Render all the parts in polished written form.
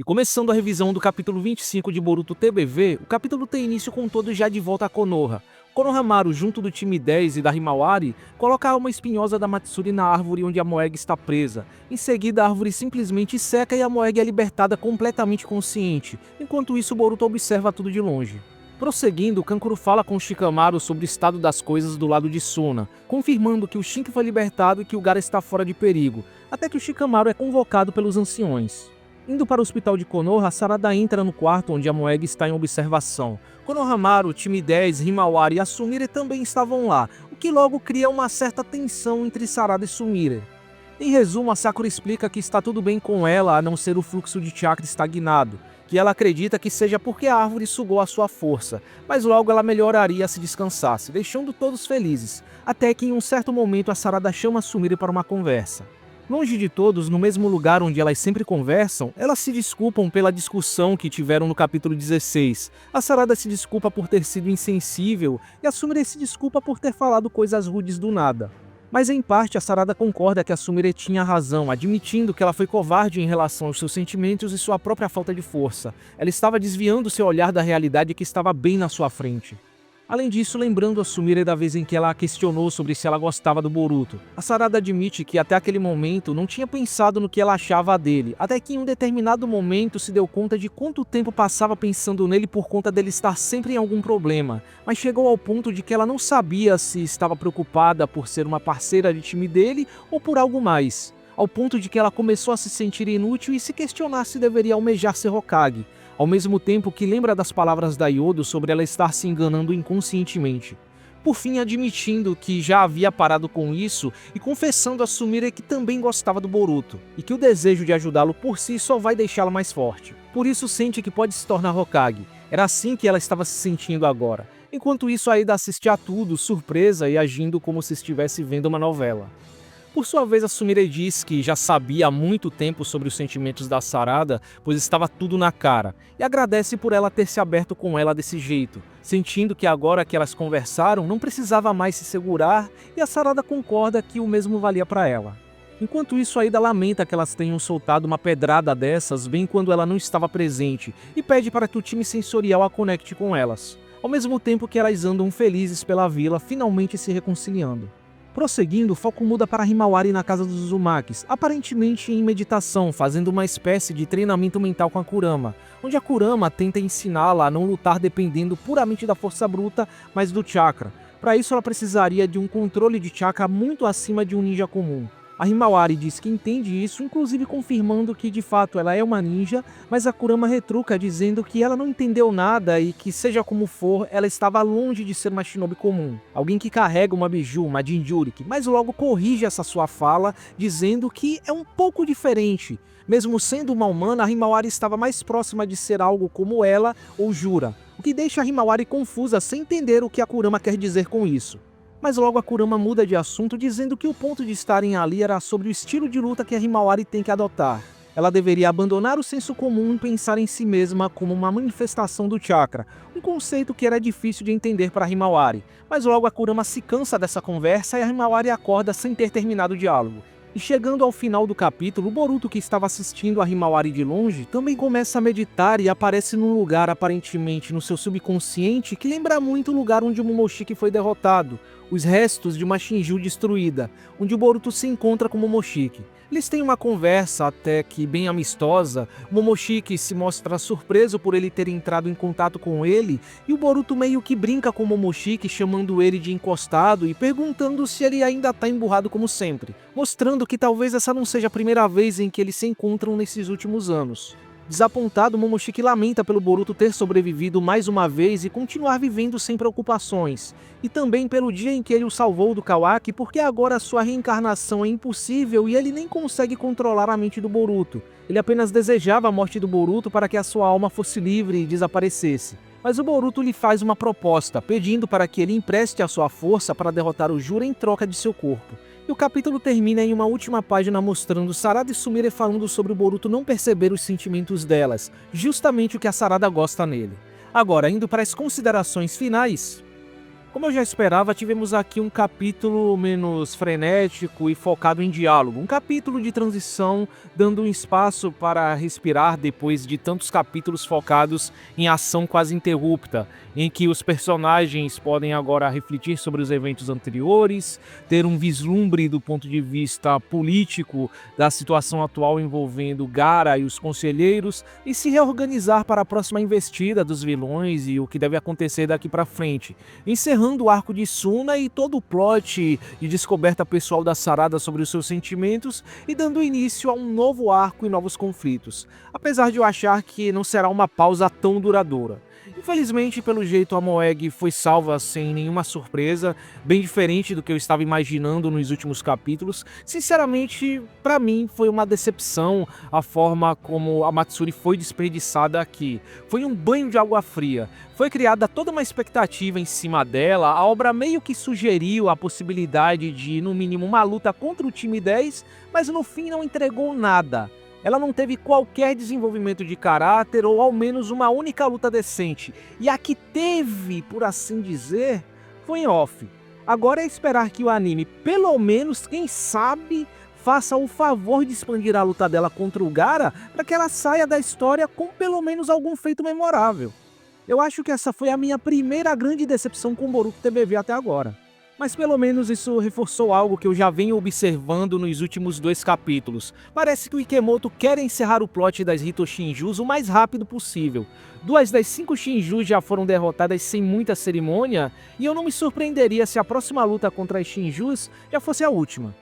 E começando a revisão do capítulo 25 de Boruto TBV, o capítulo tem início com todos já de volta a Konoha. Konohamaru, junto do time 10 e da Himawari, coloca a alma espinhosa da Matsuri na árvore onde a Moeg está presa. Em seguida, a árvore simplesmente seca e a Moeg é libertada completamente consciente. Enquanto isso, Boruto observa tudo de longe. Prosseguindo, Kankuro fala com Shikamaru sobre o estado das coisas do lado de Suna, confirmando que o Shinki foi libertado e que o Gaara está fora de perigo, até que o Shikamaru é convocado pelos anciões. Indo para o hospital de Konoha, Sarada entra no quarto onde a Moeg está em observação. Konohamaru, time 10, Himawari e a Sumire também estavam lá, o que logo cria uma certa tensão entre Sarada e Sumire. Em resumo, a Sakura explica que está tudo bem com ela a não ser o fluxo de chakra estagnado, que ela acredita que seja porque a árvore sugou a sua força, mas logo ela melhoraria se descansasse, deixando todos felizes, até que em um certo momento a Sarada chama a Sumire para uma conversa. Longe de todos, no mesmo lugar onde elas sempre conversam, elas se desculpam pela discussão que tiveram no capítulo 16. A Sarada se desculpa por ter sido insensível e a Sumire se desculpa por ter falado coisas rudes do nada. Mas em parte a Sarada concorda que a Sumire tinha razão, admitindo que ela foi covarde em relação aos seus sentimentos e sua própria falta de força. Ela estava desviando seu olhar da realidade que estava bem na sua frente. Além disso, lembrando a Sumire da vez em que ela a questionou sobre se ela gostava do Boruto, a Sarada admite que até aquele momento não tinha pensado no que ela achava dele, até que em um determinado momento se deu conta de quanto tempo passava pensando nele por conta dele estar sempre em algum problema, mas chegou ao ponto de que ela não sabia se estava preocupada por ser uma parceira de time dele ou por algo mais, ao ponto de que ela começou a se sentir inútil e se questionar se deveria almejar ser Hokage, ao mesmo tempo que lembra das palavras da Yodo sobre ela estar se enganando inconscientemente. Por fim, admitindo que já havia parado com isso e confessando a Sumire que também gostava do Boruto, e que o desejo de ajudá-lo por si só vai deixá-la mais forte. Por isso sente que pode se tornar Hokage. Era assim que ela estava se sentindo agora. Enquanto isso, Aida assiste a tudo, surpresa e agindo como se estivesse vendo uma novela. Por sua vez, a Sumire diz que já sabia há muito tempo sobre os sentimentos da Sarada, pois estava tudo na cara, e agradece por ela ter se aberto com ela desse jeito, sentindo que agora que elas conversaram não precisava mais se segurar, e a Sarada concorda que o mesmo valia para ela. Enquanto isso, Aida lamenta que elas tenham soltado uma pedrada dessas bem quando ela não estava presente, e pede para que o time sensorial a conecte com elas, ao mesmo tempo que elas andam felizes pela vila, finalmente se reconciliando. Prosseguindo, o foco muda para Himawari na casa dos Uzumakis, aparentemente em meditação, fazendo uma espécie de treinamento mental com a Kurama, onde a Kurama tenta ensiná-la a não lutar dependendo puramente da força bruta, mas do chakra. Para isso ela precisaria de um controle de chakra muito acima de um ninja comum. A Himawari diz que entende isso, inclusive confirmando que de fato ela é uma ninja, mas a Kurama retruca dizendo que ela não entendeu nada e que, seja como for, ela estava longe de ser uma shinobi comum, alguém que carrega uma biju, uma jinjuriki, mas logo corrige essa sua fala, dizendo que é um pouco diferente. Mesmo sendo uma humana, a Himawari estava mais próxima de ser algo como ela ou Jura, o que deixa a Himawari confusa sem entender o que a Kurama quer dizer com isso. Mas logo a Kurama muda de assunto, dizendo que o ponto de estarem ali era sobre o estilo de luta que a Himawari tem que adotar. Ela deveria abandonar o senso comum e pensar em si mesma como uma manifestação do chakra, um conceito que era difícil de entender para a Himawari. Mas logo a Kurama se cansa dessa conversa e a Himawari acorda sem ter terminado o diálogo. E chegando ao final do capítulo, o Boruto, que estava assistindo a Himawari de longe, também começa a meditar e aparece num lugar aparentemente no seu subconsciente que lembra muito o lugar onde o Momoshiki foi derrotado, os restos de uma Shinju destruída, onde o Boruto se encontra com o Momoshiki. Eles têm uma conversa até que bem amistosa, o Momoshiki se mostra surpreso por ele ter entrado em contato com ele, e o Boruto meio que brinca com o Momoshiki, chamando ele de encostado e perguntando se ele ainda tá emburrado como sempre, mostrando que talvez essa não seja a primeira vez em que eles se encontram nesses últimos anos. Desapontado, Momoshiki lamenta pelo Boruto ter sobrevivido mais uma vez e continuar vivendo sem preocupações, e também pelo dia em que ele o salvou do Kawaki, porque agora sua reencarnação é impossível e ele nem consegue controlar a mente do Boruto. Ele apenas desejava a morte do Boruto para que a sua alma fosse livre e desaparecesse. Mas o Boruto lhe faz uma proposta, pedindo para que ele empreste a sua força para derrotar o Jura em troca de seu corpo. E o capítulo termina em uma última página mostrando Sarada e Sumire falando sobre o Boruto não perceber os sentimentos delas, justamente o que a Sarada gosta nele. Agora, indo para as considerações finais, Como eu já esperava, tivemos aqui um capítulo menos frenético e focado em diálogo. Um capítulo de transição, dando um espaço para respirar depois de tantos capítulos focados em ação quase interrupta, em que os personagens podem agora refletir sobre os eventos anteriores, ter um vislumbre do ponto de vista político da situação atual envolvendo Gaara e os conselheiros e se reorganizar para a próxima investida dos vilões e o que deve acontecer daqui para frente. Encerrando o arco de Suna e todo o plot de descoberta pessoal da Sarada sobre os seus sentimentos e dando início a um novo arco e novos conflitos, apesar de eu achar que não será uma pausa tão duradoura. Infelizmente, pelo jeito, a Moeg foi salva sem nenhuma surpresa, bem diferente do que eu estava imaginando nos últimos capítulos. Sinceramente, para mim foi uma decepção a forma como a Matsuri foi desperdiçada aqui. Foi um banho de água fria. Foi criada toda uma expectativa em cima dela, a obra meio que sugeriu a possibilidade de, no mínimo, uma luta contra o time 10, mas no fim não entregou nada. Ela não teve qualquer desenvolvimento de caráter ou ao menos uma única luta decente. E a que teve, por assim dizer, foi em off. Agora é esperar que o anime, pelo menos, quem sabe, faça o favor de expandir a luta dela contra o Gaara para que ela saia da história com pelo menos algum feito memorável. Eu acho que essa foi a minha primeira grande decepção com Boruto TBV até agora. Mas pelo menos isso reforçou algo que eu já venho observando nos últimos 2 capítulos. Parece que o Ikemoto quer encerrar o plot das Hito Shinjus o mais rápido possível. 2 das 5 Shinjus já foram derrotadas sem muita cerimônia, e eu não me surpreenderia se a próxima luta contra as Shinjus já fosse a última.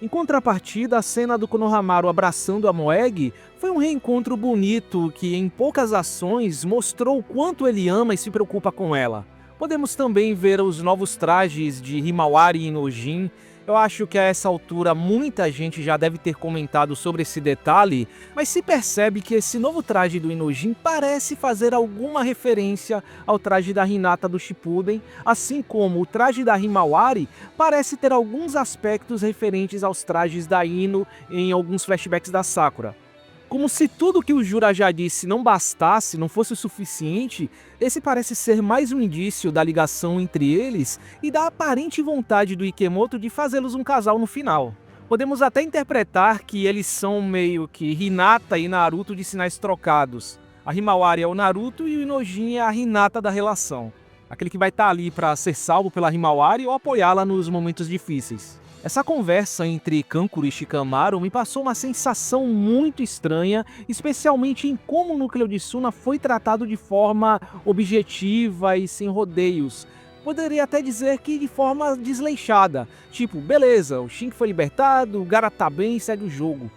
Em contrapartida, a cena do Konohamaru abraçando a Moeg foi um reencontro bonito que, em poucas ações, mostrou o quanto ele ama e se preocupa com ela. Podemos também ver os novos trajes de Himawari e Nojin. Eu acho que a essa altura muita gente já deve ter comentado sobre esse detalhe, mas se percebe que esse novo traje do Inojin parece fazer alguma referência ao traje da Hinata do Shippuden, assim como o traje da Himawari parece ter alguns aspectos referentes aos trajes da Ino em alguns flashbacks da Sakura. Como se tudo que o Jura já disse não bastasse, não fosse o suficiente, esse parece ser mais um indício da ligação entre eles e da aparente vontade do Ikemoto de fazê-los um casal no final. Podemos até interpretar que eles são meio que Hinata e Naruto de sinais trocados. A Himawari é o Naruto e o Inojin é a Hinata da relação. Aquele que vai estar ali para ser salvo pela Himawari ou apoiá-la nos momentos difíceis. Essa conversa entre Kankuro e Shikamaru me passou uma sensação muito estranha, especialmente em como o núcleo de Suna foi tratado de forma objetiva e sem rodeios. Poderia até dizer que de forma desleixada, tipo, beleza, o Shink foi libertado, o Gaara tá bem e segue o jogo.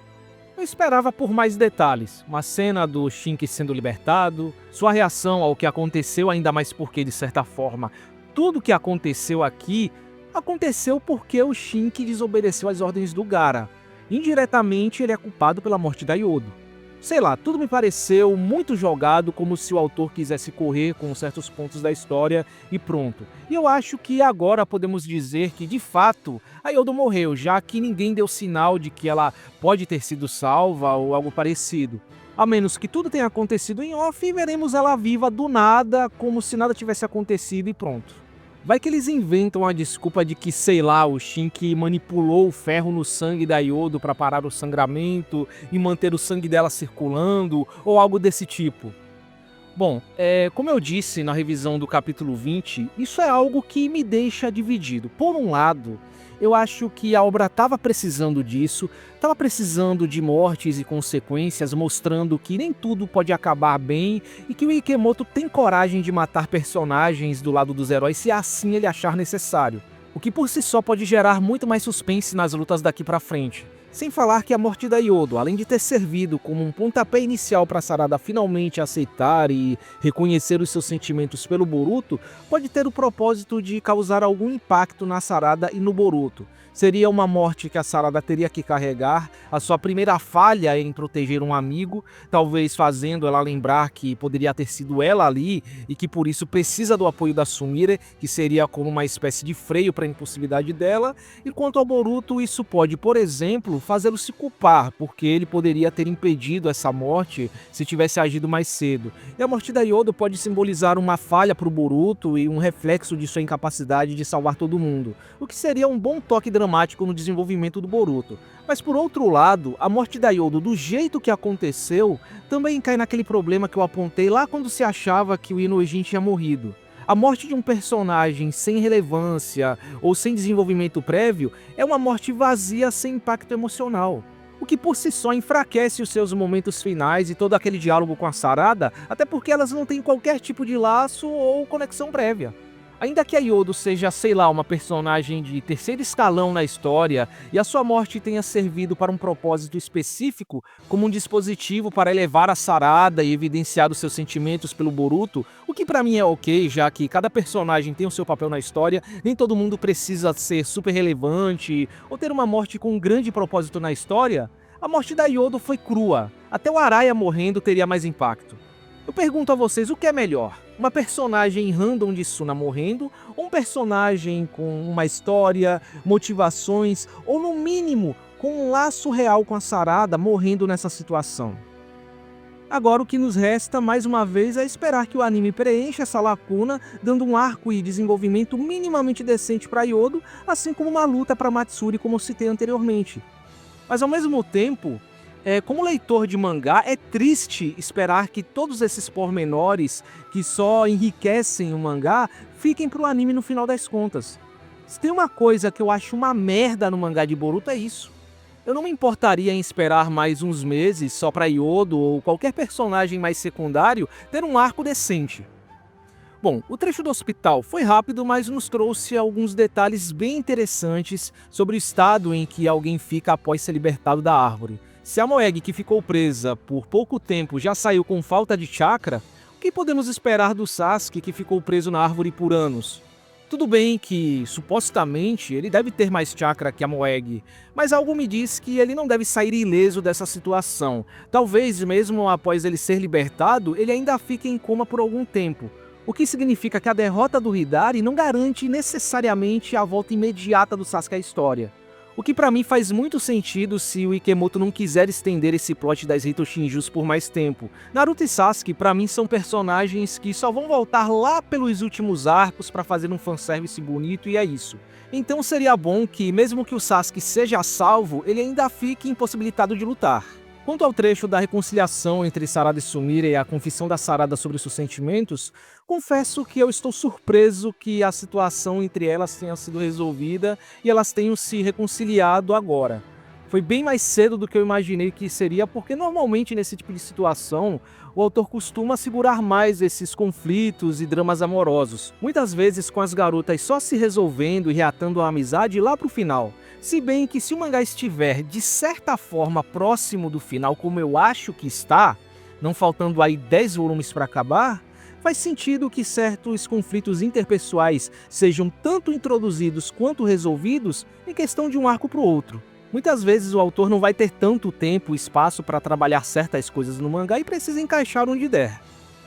Eu esperava por mais detalhes, uma cena do Shink sendo libertado, sua reação ao que aconteceu, ainda mais porque, de certa forma, tudo que aconteceu aqui aconteceu porque o Shink desobedeceu às ordens do Gaara. Indiretamente, ele é culpado pela morte da Yodo. Sei lá, tudo me pareceu muito jogado, como se o autor quisesse correr com certos pontos da história e pronto. E eu acho que agora podemos dizer que, de fato, a Yodo morreu, já que ninguém deu sinal de que ela pode ter sido salva ou algo parecido. A menos que tudo tenha acontecido em off e veremos ela viva do nada, como se nada tivesse acontecido e pronto. Vai que eles inventam a desculpa de que, sei lá, o Shink manipulou o ferro no sangue da Yodo para parar o sangramento e manter o sangue dela circulando, ou algo desse tipo. Bom, como eu disse na revisão do capítulo 20, isso é algo que me deixa dividido. Por um lado, eu acho que a obra estava precisando disso, estava precisando de mortes e consequências, mostrando que nem tudo pode acabar bem e que o Ikemoto tem coragem de matar personagens do lado dos heróis se assim ele achar necessário. O que por si só pode gerar muito mais suspense nas lutas daqui pra frente. Sem falar que a morte da Yodo, além de ter servido como um pontapé inicial para Sarada finalmente aceitar e reconhecer os seus sentimentos pelo Boruto, pode ter o propósito de causar algum impacto na Sarada e no Boruto. Seria uma morte que a Sarada teria que carregar, a sua primeira falha em proteger um amigo, talvez fazendo ela lembrar que poderia ter sido ela ali e que por isso precisa do apoio da Sumire, que seria como uma espécie de freio para a impulsividade dela. E quanto ao Boruto, isso pode, por exemplo, fazê-lo se culpar, porque ele poderia ter impedido essa morte se tivesse agido mais cedo. E a morte da Yodo pode simbolizar uma falha para o Boruto e um reflexo de sua incapacidade de salvar todo mundo, o que seria um bom toque dramático no desenvolvimento do Boruto. Mas por outro lado, a morte da Yodo do jeito que aconteceu também cai naquele problema que eu apontei lá quando se achava que o Inuujin tinha morrido. A morte de um personagem sem relevância ou sem desenvolvimento prévio é uma morte vazia sem impacto emocional, o que por si só enfraquece os seus momentos finais e todo aquele diálogo com a Sarada, até porque elas não têm qualquer tipo de laço ou conexão prévia. Ainda que a Yodo seja, sei lá, uma personagem de terceiro escalão na história e a sua morte tenha servido para um propósito específico, como um dispositivo para elevar a Sarada e evidenciar os seus sentimentos pelo Boruto, o que pra mim é ok, já que cada personagem tem o seu papel na história, nem todo mundo precisa ser super relevante ou ter uma morte com um grande propósito na história, a morte da Yodo foi crua. Até o Araya morrendo teria mais impacto. Eu pergunto a vocês, o que é melhor? Uma personagem random de Suna morrendo, ou um personagem com uma história, motivações, ou no mínimo, com um laço real com a Sarada morrendo nessa situação? Agora o que nos resta, mais uma vez, é esperar que o anime preencha essa lacuna, dando um arco e desenvolvimento minimamente decente para Yodo, assim como uma luta para Matsuri, como citei anteriormente. Mas ao mesmo tempo, como leitor de mangá, é triste esperar que todos esses pormenores que só enriquecem o mangá fiquem pro anime no final das contas. Se tem uma coisa que eu acho uma merda no mangá de Boruto é isso. Eu não me importaria em esperar mais uns meses só pra Yodo ou qualquer personagem mais secundário ter um arco decente. Bom, o trecho do hospital foi rápido, mas nos trouxe alguns detalhes bem interessantes sobre o estado em que alguém fica após ser libertado da árvore. Se a Moeg, que ficou presa por pouco tempo, já saiu com falta de chakra, o que podemos esperar do Sasuke, que ficou preso na árvore por anos? Tudo bem que, supostamente, ele deve ter mais chakra que a Moeg, mas algo me diz que ele não deve sair ileso dessa situação. Talvez, mesmo após ele ser libertado, ele ainda fique em coma por algum tempo. O que significa que a derrota do Hidari não garante necessariamente a volta imediata do Sasuke à história. O que pra mim faz muito sentido se o Ikemoto não quiser estender esse plot das Hitoshinjus por mais tempo. Naruto e Sasuke pra mim são personagens que só vão voltar lá pelos últimos arcos pra fazer um fanservice bonito e é isso. Então seria bom que, mesmo que o Sasuke seja salvo, ele ainda fique impossibilitado de lutar. Quanto ao trecho da reconciliação entre Sarada e Sumire e a confissão da Sarada sobre seus sentimentos, confesso que eu estou surpreso que a situação entre elas tenha sido resolvida e elas tenham se reconciliado agora. Foi bem mais cedo do que eu imaginei que seria, porque normalmente nesse tipo de situação, o autor costuma segurar mais esses conflitos e dramas amorosos, muitas vezes com as garotas só se resolvendo e reatando a amizade lá pro final. Se bem que se o mangá estiver, de certa forma, próximo do final, como eu acho que está, não faltando aí 10 volumes para acabar, faz sentido que certos conflitos interpessoais sejam tanto introduzidos quanto resolvidos em questão de um arco para o outro. Muitas vezes o autor não vai ter tanto tempo e espaço para trabalhar certas coisas no mangá e precisa encaixar onde der.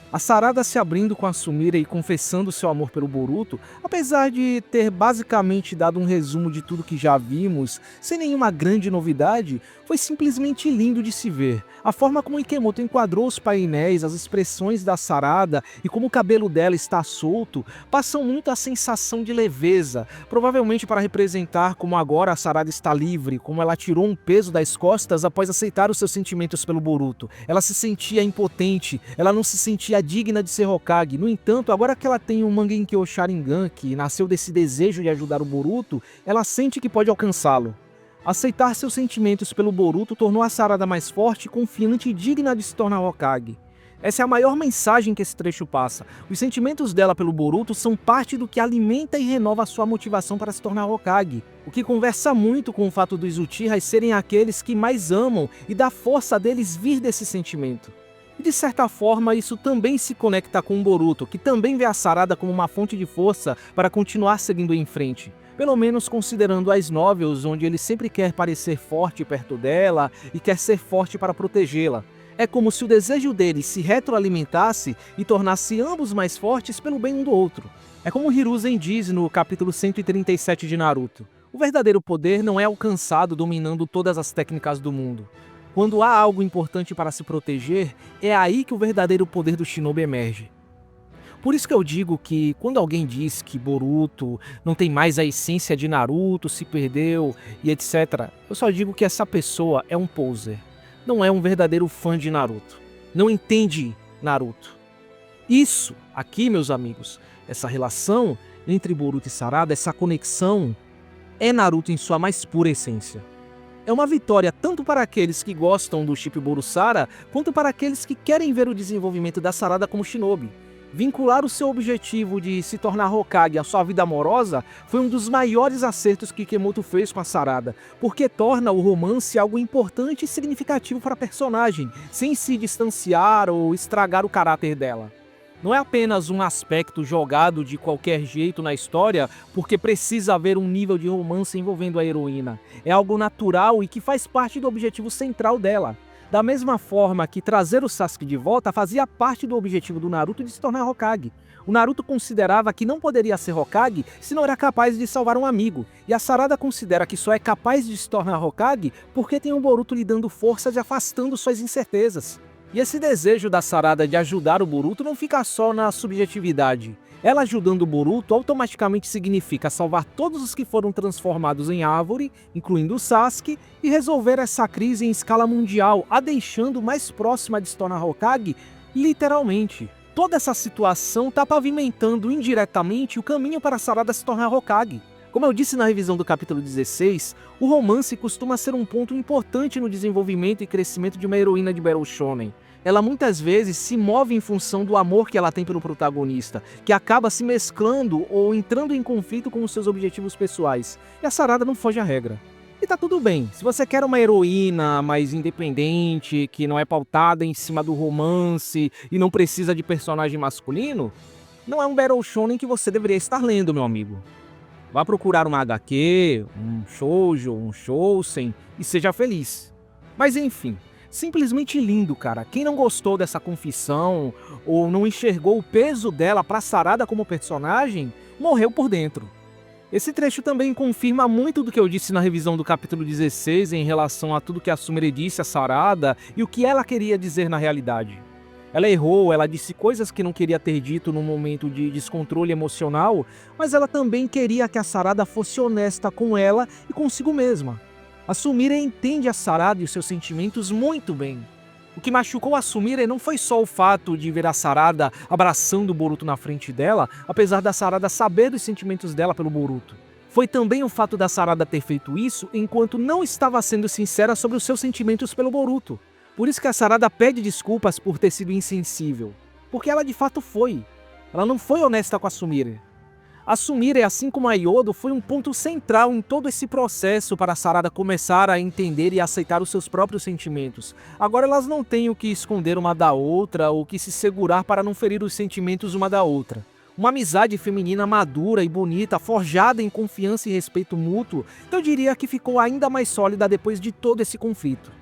A Sarada se abrindo com a Sumire e confessando seu amor pelo Boruto, apesar de ter basicamente dado um resumo de tudo que já vimos, sem nenhuma grande novidade, foi simplesmente lindo de se ver. A forma como Ikemoto enquadrou os painéis, as expressões da Sarada e como o cabelo dela está solto, passam muito a sensação de leveza, provavelmente para representar como agora a Sarada está livre, como ela tirou um peso das costas após aceitar os seus sentimentos pelo Boruto. Ela se sentia impotente, ela não se sentia digna de ser Hokage. No entanto, agora que ela tem um Mangekyou Sharingan que nasceu desse desejo de ajudar o Boruto, ela sente que pode alcançá-lo. Aceitar seus sentimentos pelo Boruto tornou a Sarada mais forte, confiante e digna de se tornar Hokage. Essa é a maior mensagem que esse trecho passa. Os sentimentos dela pelo Boruto são parte do que alimenta e renova a sua motivação para se tornar Hokage, o que conversa muito com o fato dos Uchihas serem aqueles que mais amam e da força deles vir desse sentimento. E de certa forma isso também se conecta com o Boruto, que também vê a Sarada como uma fonte de força para continuar seguindo em frente. Pelo menos considerando as novels, onde ele sempre quer parecer forte perto dela e quer ser forte para protegê-la. É como se o desejo deles se retroalimentasse e tornasse ambos mais fortes pelo bem um do outro. É como Hiruzen diz no capítulo 137 de Naruto: O verdadeiro poder não é alcançado dominando todas as técnicas do mundo. Quando há algo importante para se proteger, é aí que o verdadeiro poder do Shinobi emerge. Por isso que eu digo que quando alguém diz que Boruto não tem mais a essência de Naruto, se perdeu e etc., eu só digo que essa pessoa é um poser. Não é um verdadeiro fã de Naruto. Não entende Naruto. Isso aqui, meus amigos, essa relação entre Boruto e Sarada, essa conexão, é Naruto em sua mais pura essência. É uma vitória tanto para aqueles que gostam do Chip Boru-Sara, quanto para aqueles que querem ver o desenvolvimento da Sarada como Shinobi. Vincular o seu objetivo de se tornar Hokage à sua vida amorosa foi um dos maiores acertos que Ikemoto fez com a Sarada, porque torna o romance algo importante e significativo para a personagem, sem se distanciar ou estragar o caráter dela. Não é apenas um aspecto jogado de qualquer jeito na história porque precisa haver um nível de romance envolvendo a heroína. É algo natural e que faz parte do objetivo central dela. Da mesma forma que trazer o Sasuke de volta fazia parte do objetivo do Naruto de se tornar Hokage. O Naruto considerava que não poderia ser Hokage se não era capaz de salvar um amigo, e a Sarada considera que só é capaz de se tornar Hokage porque tem um Boruto lhe dando forças e afastando suas incertezas. E esse desejo da Sarada de ajudar o Boruto não fica só na subjetividade. Ela ajudando o Boruto automaticamente significa salvar todos os que foram transformados em árvore, incluindo o Sasuke, e resolver essa crise em escala mundial, a deixando mais próxima de se tornar Hokage, literalmente. Toda essa situação está pavimentando indiretamente o caminho para a Sarada se tornar Hokage. Como eu disse na revisão do capítulo 16, o romance costuma ser um ponto importante no desenvolvimento e crescimento de uma heroína de Battle Shonen. Ela muitas vezes se move em função do amor que ela tem pelo protagonista, que acaba se mesclando ou entrando em conflito com os seus objetivos pessoais. E a Sarada não foge à regra. E tá tudo bem, se você quer uma heroína mais independente, que não é pautada em cima do romance e não precisa de personagem masculino, não é um Battle Shonen que você deveria estar lendo, meu amigo. Vá procurar uma HQ, um shoujo, um shousen e seja feliz. Mas enfim, simplesmente lindo, cara. Quem não gostou dessa confissão ou não enxergou o peso dela pra Sarada como personagem, morreu por dentro. Esse trecho também confirma muito do que eu disse na revisão do capítulo 16 em relação a tudo que a Sumire disse a Sarada e o que ela queria dizer na realidade. Ela errou, ela disse coisas que não queria ter dito num momento de descontrole emocional, mas ela também queria que a Sarada fosse honesta com ela e consigo mesma. A Sumire entende a Sarada e os seus sentimentos muito bem. O que machucou a Sumire não foi só o fato de ver a Sarada abraçando o Boruto na frente dela, apesar da Sarada saber dos sentimentos dela pelo Boruto. Foi também o fato da Sarada ter feito isso enquanto não estava sendo sincera sobre os seus sentimentos pelo Boruto. Por isso que a Sarada pede desculpas por ter sido insensível. Porque ela de fato foi. Ela não foi honesta com a Sumire. A Sumire, assim como a Yodo, foi um ponto central em todo esse processo para a Sarada começar a entender e aceitar os seus próprios sentimentos. Agora elas não têm o que esconder uma da outra ou que se segurar para não ferir os sentimentos uma da outra. Uma amizade feminina madura e bonita, forjada em confiança e respeito mútuo, eu diria que ficou ainda mais sólida depois de todo esse conflito.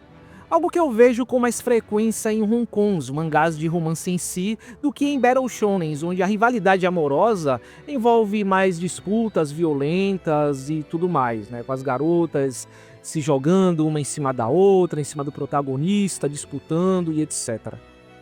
Algo que eu vejo com mais frequência em ronkons, mangás de romance em si, do que em battle shonens, onde a rivalidade amorosa envolve mais disputas violentas e tudo mais, né? Com as garotas se jogando uma em cima da outra, em cima do protagonista, disputando e etc.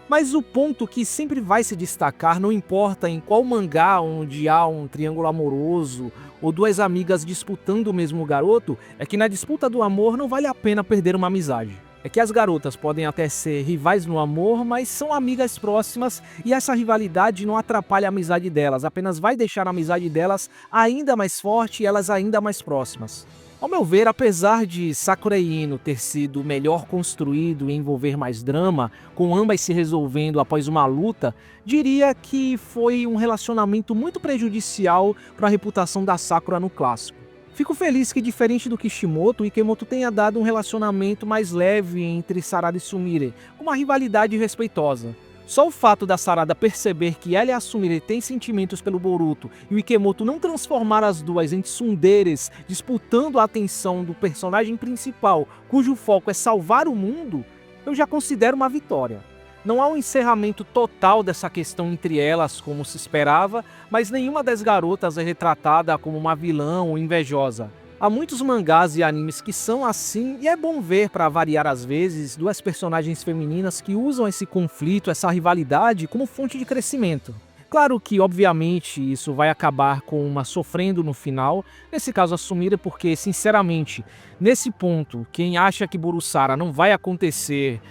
Mas o ponto que sempre vai se destacar, não importa em qual mangá onde há um triângulo amoroso ou duas amigas disputando o mesmo garoto, é que na disputa do amor não vale a pena perder uma amizade. É que as garotas podem até ser rivais no amor, mas são amigas próximas e essa rivalidade não atrapalha a amizade delas, apenas vai deixar a amizade delas ainda mais forte e elas ainda mais próximas. Ao meu ver, apesar de Sakura e Ino ter sido melhor construído e envolver mais drama, com ambas se resolvendo após uma luta, diria que foi um relacionamento muito prejudicial para a reputação da Sakura no clássico. Fico feliz que, diferente do Kishimoto, Ikemoto tenha dado um relacionamento mais leve entre Sarada e Sumire, com uma rivalidade respeitosa. Só o fato da Sarada perceber que ela e a Sumire têm sentimentos pelo Boruto e o Ikemoto não transformar as duas em tsunderes disputando a atenção do personagem principal, cujo foco é salvar o mundo, eu já considero uma vitória. Não há um encerramento total dessa questão entre elas como se esperava, mas nenhuma das garotas é retratada como uma vilã ou invejosa. Há muitos mangás e animes que são assim, e é bom ver, para variar às vezes, duas personagens femininas que usam esse conflito, essa rivalidade, como fonte de crescimento. Claro que, obviamente, isso vai acabar com uma sofrendo no final, nesse caso a Sumire, porque, sinceramente, nesse ponto, quem acha que Burusara não vai acontecer,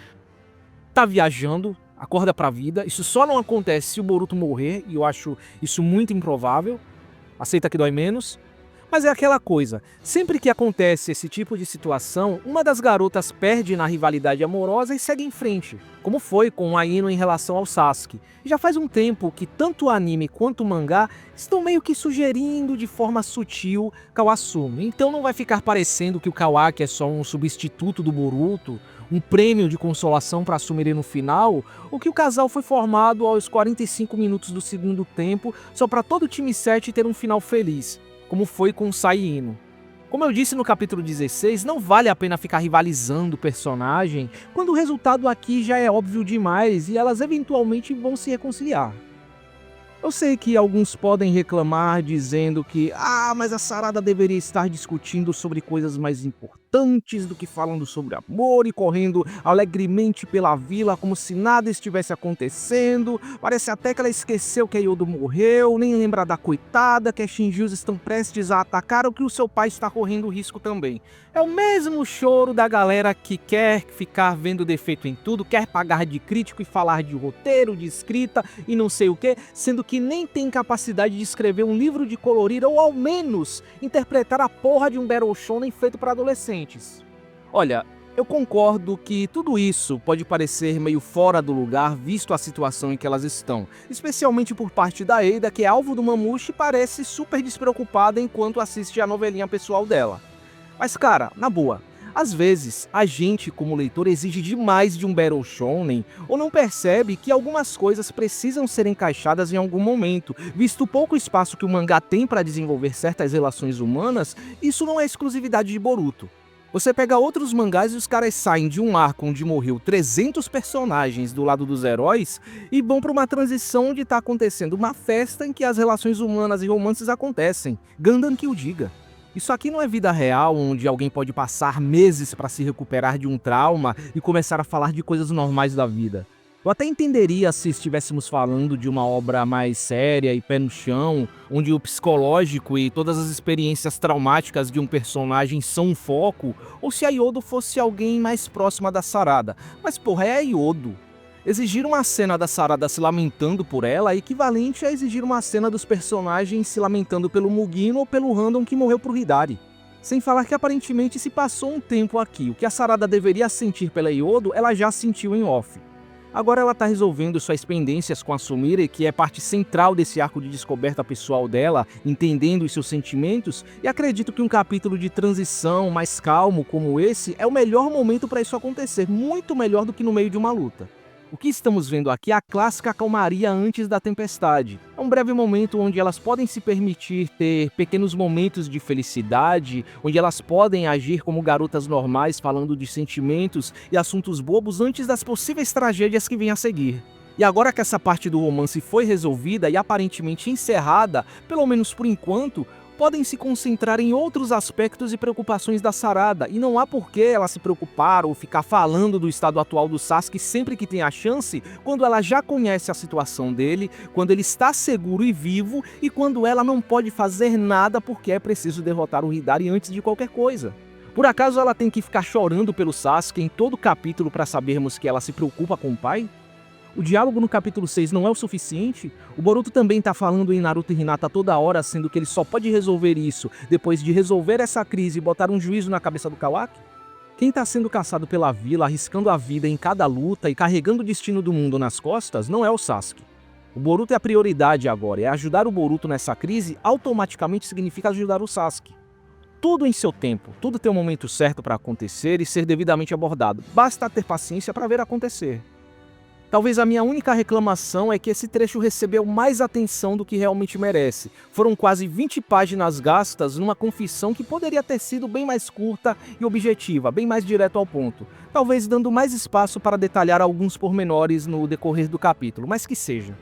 tá viajando, acorda pra vida. Isso só não acontece se o Boruto morrer, e eu acho isso muito improvável. Aceita que dói menos. Mas é aquela coisa, sempre que acontece esse tipo de situação, uma das garotas perde na rivalidade amorosa e segue em frente, como foi com a Ino em relação ao Sasuke. Já faz um tempo que tanto o anime quanto o mangá estão meio que sugerindo de forma sutil Kawasumi, então não vai ficar parecendo que o Kawaki é só um substituto do Boruto, um prêmio de consolação para Sumire no final, ou que o casal foi formado aos 45 minutos do segundo tempo só para todo o time 7 ter um final feliz, como foi com Sai e Ino. Como eu disse no capítulo 16, não vale a pena ficar rivalizando o personagem, quando o resultado aqui já é óbvio demais e elas eventualmente vão se reconciliar. Eu sei que alguns podem reclamar dizendo que mas a Sarada deveria estar discutindo sobre coisas mais importantes do que falando sobre amor e correndo alegremente pela vila como se nada estivesse acontecendo. Parece até que ela esqueceu que a Yodo morreu, nem lembra da coitada, que as Shinjus estão prestes a atacar ou que o seu pai está correndo risco também. É o mesmo choro da galera que quer ficar vendo defeito em tudo, quer pagar de crítico e falar de roteiro, de escrita e não sei o que, sendo que nem tem capacidade de escrever um livro de colorir ou ao menos interpretar a porra de um Battle Shonen feito para adolescentes. Olha, eu concordo que tudo isso pode parecer meio fora do lugar visto a situação em que elas estão, especialmente por parte da Eida, que é alvo do Mamute e parece super despreocupada enquanto assiste a novelinha pessoal dela. Mas cara, na boa, às vezes a gente como leitor exige demais de um Battle Shonen ou não percebe que algumas coisas precisam ser encaixadas em algum momento. Visto o pouco espaço que o mangá tem para desenvolver certas relações humanas, isso não é exclusividade de Boruto. Você pega outros mangás e os caras saem de um arco onde morreu 300 personagens do lado dos heróis e vão para uma transição onde tá acontecendo uma festa em que as relações humanas e romances acontecem. Gundam que o diga. Isso aqui não é vida real, onde alguém pode passar meses para se recuperar de um trauma e começar a falar de coisas normais da vida. Eu até entenderia se estivéssemos falando de uma obra mais séria e pé no chão, onde o psicológico e todas as experiências traumáticas de um personagem são um foco, ou se a Yodo fosse alguém mais próxima da Sarada. Mas porra, é a Yodo. Exigir uma cena da Sarada se lamentando por ela é equivalente a exigir uma cena dos personagens se lamentando pelo Mugino ou pelo Random que morreu pro Hidari. Sem falar que aparentemente se passou um tempo aqui, o que a Sarada deveria sentir pela Yodo, ela já sentiu em off. Agora ela tá resolvendo suas pendências com a Sumire, que é parte central desse arco de descoberta pessoal dela, entendendo os seus sentimentos, e acredito que um capítulo de transição mais calmo como esse é o melhor momento para isso acontecer, muito melhor do que no meio de uma luta. O que estamos vendo aqui é a clássica calmaria antes da tempestade. É um breve momento onde elas podem se permitir ter pequenos momentos de felicidade, onde elas podem agir como garotas normais falando de sentimentos e assuntos bobos antes das possíveis tragédias que vêm a seguir. E agora que essa parte do romance foi resolvida e aparentemente encerrada, pelo menos por enquanto, podem se concentrar em outros aspectos e preocupações da Sarada, e não há por que ela se preocupar ou ficar falando do estado atual do Sasuke sempre que tem a chance, quando ela já conhece a situação dele, quando ele está seguro e vivo, e quando ela não pode fazer nada porque é preciso derrotar o Hidari antes de qualquer coisa. Por acaso ela tem que ficar chorando pelo Sasuke em todo capítulo para sabermos que ela se preocupa com o pai? O diálogo no capítulo 6 não é o suficiente? O Boruto também tá falando em Naruto e Hinata toda hora, sendo que ele só pode resolver isso depois de resolver essa crise e botar um juízo na cabeça do Kawaki? Quem tá sendo caçado pela vila, arriscando a vida em cada luta e carregando o destino do mundo nas costas, não é o Sasuke. O Boruto é a prioridade agora, e ajudar o Boruto nessa crise automaticamente significa ajudar o Sasuke. Tudo em seu tempo, tudo tem um momento certo para acontecer e ser devidamente abordado. Basta ter paciência para ver acontecer. Talvez a minha única reclamação é que esse trecho recebeu mais atenção do que realmente merece. Foram quase 20 páginas gastas numa confissão que poderia ter sido bem mais curta e objetiva, bem mais direto ao ponto. Talvez dando mais espaço para detalhar alguns pormenores no decorrer do capítulo, mas que seja.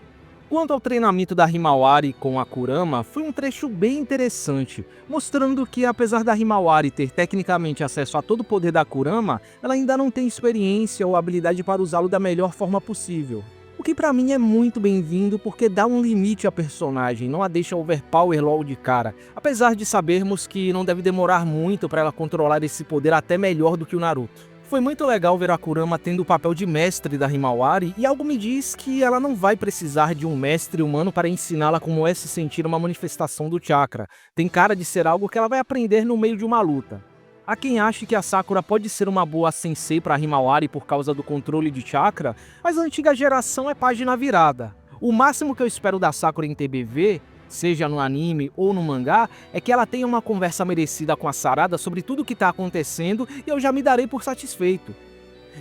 Quanto ao treinamento da Himawari com a Kurama, foi um trecho bem interessante, mostrando que apesar da Himawari ter tecnicamente acesso a todo o poder da Kurama, ela ainda não tem experiência ou habilidade para usá-lo da melhor forma possível. O que pra mim é muito bem-vindo porque dá um limite à personagem, não a deixa overpower logo de cara, apesar de sabermos que não deve demorar muito para ela controlar esse poder até melhor do que o Naruto. Foi muito legal ver a Kurama tendo o papel de mestre da Himawari, e algo me diz que ela não vai precisar de um mestre humano para ensiná-la como é se sentir uma manifestação do chakra. Tem cara de ser algo que ela vai aprender no meio de uma luta. Há quem ache que a Sakura pode ser uma boa sensei para Himawari por causa do controle de chakra, mas a antiga geração é página virada. O máximo que eu espero da Sakura em TBV, seja no anime ou no mangá, é que ela tenha uma conversa merecida com a Sarada sobre tudo o que tá acontecendo e eu já me darei por satisfeito.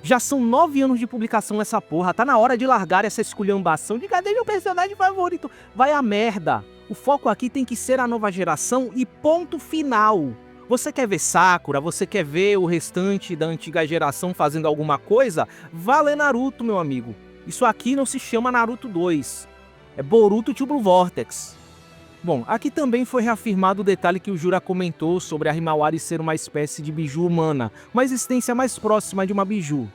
Já são 9 anos de publicação nessa porra, tá na hora de largar essa esculhambação de cadê meu personagem favorito? Vai a merda! O foco aqui tem que ser a nova geração e ponto final. Você quer ver Sakura, você quer ver o restante da antiga geração fazendo alguma coisa? Vá ler Naruto, meu amigo. Isso aqui não se chama Naruto 2. É Boruto to Blue Vortex. Bom, aqui também foi reafirmado o detalhe que o Jura comentou sobre a Himawari ser uma espécie de biju humana, uma existência mais próxima de uma biju.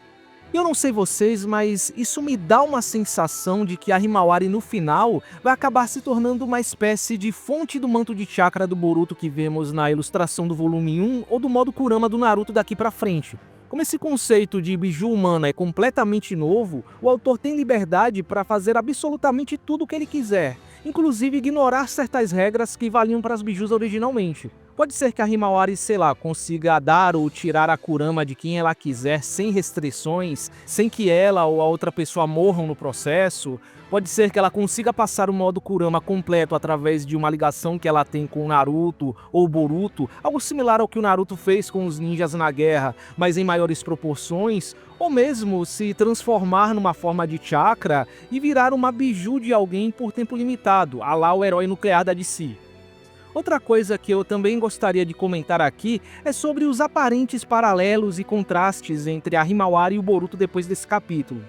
Eu não sei vocês, mas isso me dá uma sensação de que a Himawari no final vai acabar se tornando uma espécie de fonte do manto de chakra do Boruto que vemos na ilustração do volume 1 ou do modo Kurama do Naruto daqui pra frente. Como esse conceito de biju humana é completamente novo, o autor tem liberdade para fazer absolutamente tudo o que ele quiser, inclusive ignorar certas regras que valiam para as bijus originalmente. Pode ser que a Himawari, sei lá, consiga dar ou tirar a Kurama de quem ela quiser sem restrições, sem que ela ou a outra pessoa morram no processo. Pode ser que ela consiga passar o modo Kurama completo através de uma ligação que ela tem com o Naruto ou Boruto, algo similar ao que o Naruto fez com os ninjas na guerra, mas em maiores proporções, ou mesmo se transformar numa forma de chakra e virar uma biju de alguém por tempo limitado, à lá o herói nuclear da DC. Outra coisa que eu também gostaria de comentar aqui é sobre os aparentes paralelos e contrastes entre a Himawari e o Boruto depois desse capítulo.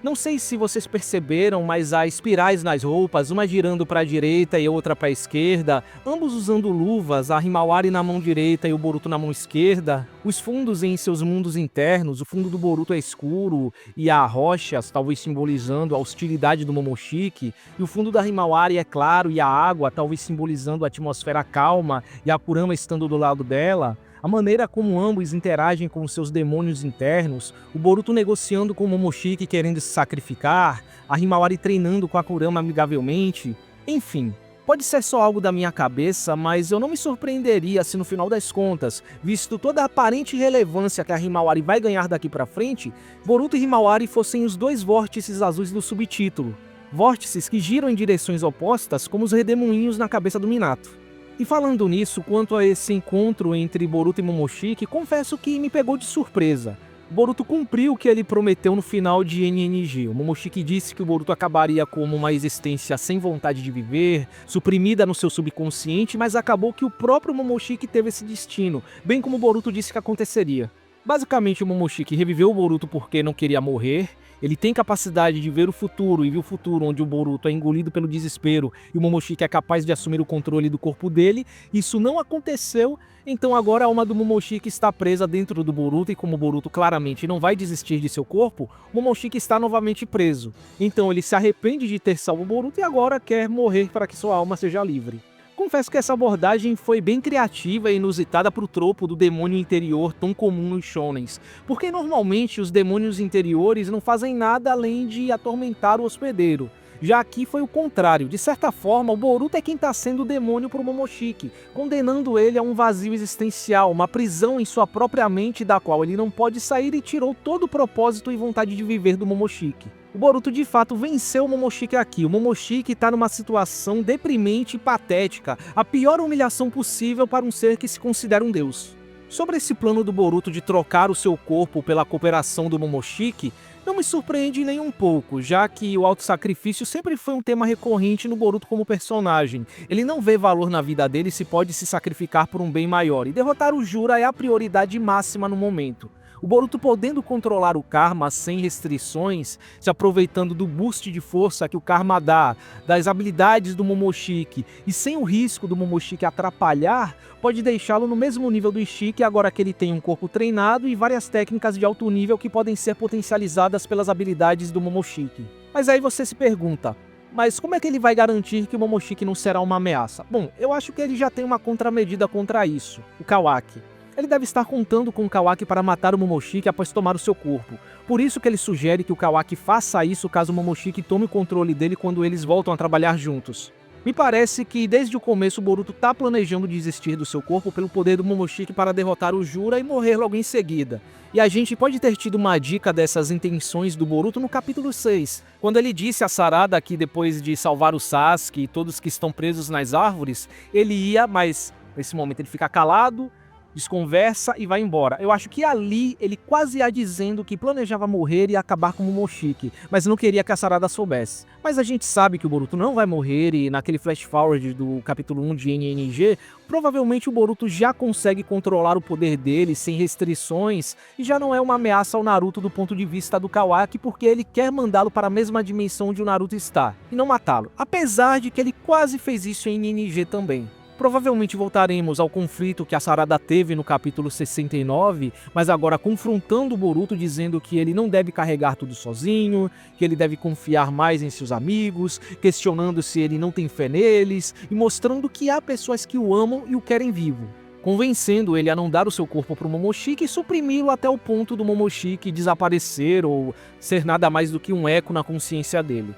Não sei se vocês perceberam, mas há espirais nas roupas, uma girando para a direita e outra para a esquerda, ambos usando luvas, a Himawari na mão direita e o Boruto na mão esquerda. Os fundos em seus mundos internos, o fundo do Boruto é escuro e há rochas, talvez simbolizando a hostilidade do Momoshiki, e o fundo da Himawari é claro e a água, talvez simbolizando a atmosfera calma e a Kurama estando do lado dela. A maneira como ambos interagem com seus demônios internos, o Boruto negociando com o Momoshiki querendo se sacrificar, a Himawari treinando com a Kurama amigavelmente, enfim. Pode ser só algo da minha cabeça, mas eu não me surpreenderia se no final das contas, visto toda a aparente relevância que a Himawari vai ganhar daqui pra frente, Boruto e Himawari fossem os dois vórtices azuis do subtítulo. Vórtices que giram em direções opostas como os redemoinhos na cabeça do Minato. E falando nisso, quanto a esse encontro entre Boruto e Momoshiki, confesso que me pegou de surpresa. Boruto cumpriu o que ele prometeu no final de NNG. O Momoshiki disse que o Boruto acabaria como uma existência sem vontade de viver, suprimida no seu subconsciente, mas acabou que o próprio Momoshiki teve esse destino, bem como o Boruto disse que aconteceria. Basicamente, o Momoshiki reviveu o Boruto porque não queria morrer. Ele tem capacidade de ver o futuro e viu o futuro onde o Boruto é engolido pelo desespero e o Momoshiki é capaz de assumir o controle do corpo dele. Isso não aconteceu, então agora a alma do Momoshiki está presa dentro do Boruto e como o Boruto claramente não vai desistir de seu corpo, o Momoshiki está novamente preso. Então ele se arrepende de ter salvo o Boruto e agora quer morrer para que sua alma seja livre. Confesso que essa abordagem foi bem criativa e inusitada para o tropo do demônio interior tão comum nos shonens, porque normalmente os demônios interiores não fazem nada além de atormentar o hospedeiro. Já aqui foi o contrário, de certa forma o Boruto é quem está sendo o demônio para o Momoshiki, condenando ele a um vazio existencial, uma prisão em sua própria mente da qual ele não pode sair e tirou todo o propósito e vontade de viver do Momoshiki. O Boruto de fato venceu o Momoshiki aqui. O Momoshiki está numa situação deprimente e patética, a pior humilhação possível para um ser que se considera um deus. Sobre esse plano do Boruto de trocar o seu corpo pela cooperação do Momoshiki, não me surpreende nem um pouco, já que o autossacrifício sempre foi um tema recorrente no Boruto como personagem. Ele não vê valor na vida dele se pode se sacrificar por um bem maior, e derrotar o Jura é a prioridade máxima no momento. O Boruto podendo controlar o karma sem restrições, se aproveitando do boost de força que o karma dá, das habilidades do Momoshiki e sem o risco do Momoshiki atrapalhar, pode deixá-lo no mesmo nível do Ishiki agora que ele tem um corpo treinado e várias técnicas de alto nível que podem ser potencializadas pelas habilidades do Momoshiki. Mas aí você se pergunta, mas como é que ele vai garantir que o Momoshiki não será uma ameaça? Bom, eu acho que ele já tem uma contramedida contra isso, o Kawaki. Ele deve estar contando com o Kawaki para matar o Momoshiki após tomar o seu corpo. Por isso que ele sugere que o Kawaki faça isso caso o Momoshiki tome o controle dele quando eles voltam a trabalhar juntos. Me parece que desde o começo o Boruto tá planejando desistir do seu corpo pelo poder do Momoshiki para derrotar o Jura e morrer logo em seguida. E a gente pode ter tido uma dica dessas intenções do Boruto no capítulo 6, quando ele disse a Sarada que depois de salvar o Sasuke e todos que estão presos nas árvores, ele ia, mas nesse momento ele fica calado, desconversa e vai embora. Eu acho que ali ele quase ia dizendo que planejava morrer e acabar com o Momoshiki, mas não queria que a Sarada soubesse. Mas a gente sabe que o Boruto não vai morrer e naquele flash forward do capítulo 1 de NNG, provavelmente o Boruto já consegue controlar o poder dele sem restrições e já não é uma ameaça ao Naruto do ponto de vista do Kawaki porque ele quer mandá-lo para a mesma dimensão onde o Naruto está e não matá-lo, apesar de que ele quase fez isso em NNG também. Provavelmente voltaremos ao conflito que a Sarada teve no capítulo 69, mas agora confrontando o Boruto dizendo que ele não deve carregar tudo sozinho, que ele deve confiar mais em seus amigos, questionando se ele não tem fé neles e mostrando que há pessoas que o amam e o querem vivo, convencendo ele a não dar o seu corpo para o Momoshiki e suprimi-lo até o ponto do Momoshiki desaparecer ou ser nada mais do que um eco na consciência dele.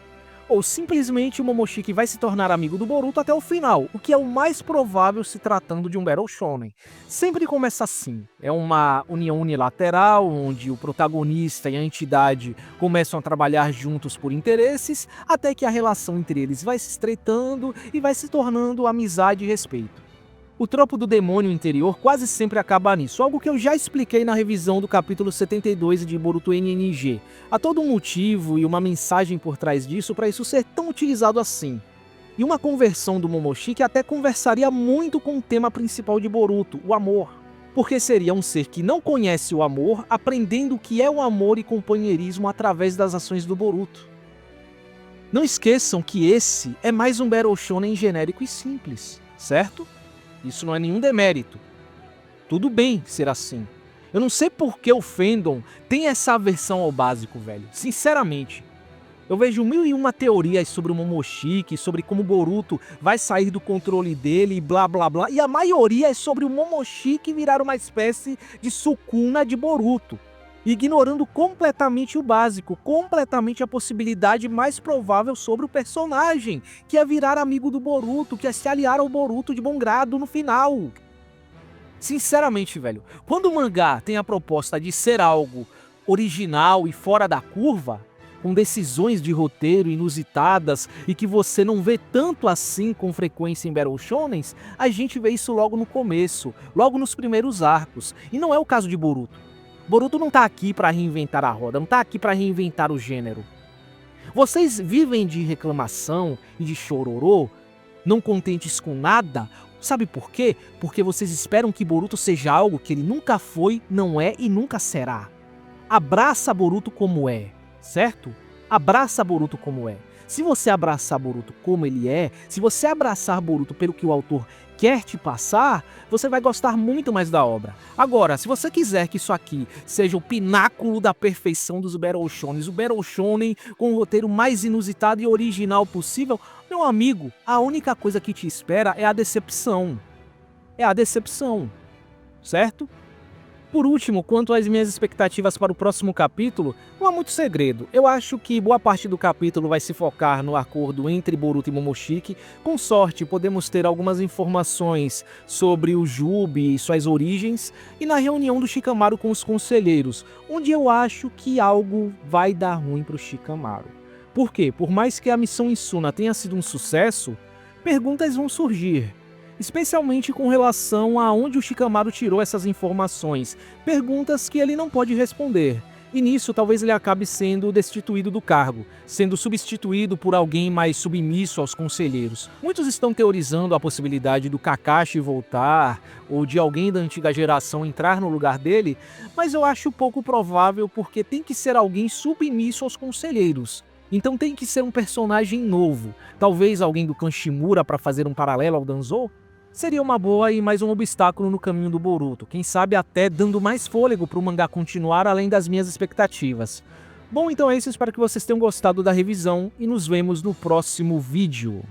Ou simplesmente o Momoshiki vai se tornar amigo do Boruto até o final, o que é o mais provável se tratando de um Battle Shonen. Sempre começa assim, é uma união unilateral, onde o protagonista e a entidade começam a trabalhar juntos por interesses, até que a relação entre eles vai se estreitando e vai se tornando amizade e respeito. O tropo do demônio interior quase sempre acaba nisso, algo que eu já expliquei na revisão do capítulo 72 de Boruto NNG. Há todo um motivo e uma mensagem por trás disso para isso ser tão utilizado assim. E uma conversão do Momoshiki até conversaria muito com o tema principal de Boruto, o amor. Porque seria um ser que não conhece o amor, aprendendo o que é o amor e companheirismo através das ações do Boruto. Não esqueçam que esse é mais um Battle Shonen genérico e simples, certo? Isso não é nenhum demérito. Tudo bem ser assim. Eu não sei por que o fandom tem essa aversão ao básico, velho. Sinceramente. Eu vejo 1001 teorias sobre o Momoshiki, sobre como o Boruto vai sair do controle dele e blá blá blá. E a maioria é sobre o Momoshiki virar uma espécie de Sukuna de Boruto. Ignorando completamente o básico, completamente a possibilidade mais provável sobre o personagem, que é virar amigo do Boruto, que é se aliar ao Boruto de bom grado no final. Sinceramente, velho, quando o mangá tem a proposta de ser algo original e fora da curva, com decisões de roteiro inusitadas e que você não vê tanto assim com frequência em Battle Shonens, a gente vê isso logo no começo, logo nos primeiros arcos, e não é o caso de Boruto. Boruto não tá aqui pra reinventar a roda, não tá aqui pra reinventar o gênero. Vocês vivem de reclamação e de chororô, não contentes com nada? Sabe por quê? Porque vocês esperam que Boruto seja algo que ele nunca foi, não é e nunca será. Abraça Boruto como é, certo? Abraça Boruto como é. Se você abraçar Boruto como ele é, se você abraçar Boruto pelo que o autor quer te passar, você vai gostar muito mais da obra. Agora, se você quiser que isso aqui seja o pináculo da perfeição dos Battle Shonens, o Battle Shonen com o roteiro mais inusitado e original possível, meu amigo, a única coisa que te espera é a decepção. É a decepção, certo? Por último, quanto às minhas expectativas para o próximo capítulo, não há muito segredo. Eu acho que boa parte do capítulo vai se focar no acordo entre Boruto e Momoshiki. Com sorte, podemos ter algumas informações sobre o Jubi e suas origens, e na reunião do Shikamaru com os conselheiros, onde eu acho que algo vai dar ruim para o Shikamaru. Por quê? Por mais que a missão em Suna tenha sido um sucesso, perguntas vão surgir. Especialmente com relação a onde o Shikamaru tirou essas informações, perguntas que ele não pode responder. E nisso talvez ele acabe sendo destituído do cargo, sendo substituído por alguém mais submisso aos conselheiros. Muitos estão teorizando a possibilidade do Kakashi voltar, ou de alguém da antiga geração entrar no lugar dele, mas eu acho pouco provável porque tem que ser alguém submisso aos conselheiros. Então tem que ser um personagem novo, talvez alguém do clã Shimura para fazer um paralelo ao Danzou? Seria uma boa e mais um obstáculo no caminho do Boruto, quem sabe até dando mais fôlego para o mangá continuar além das minhas expectativas. Bom, então é isso, espero que vocês tenham gostado da revisão e nos vemos no próximo vídeo.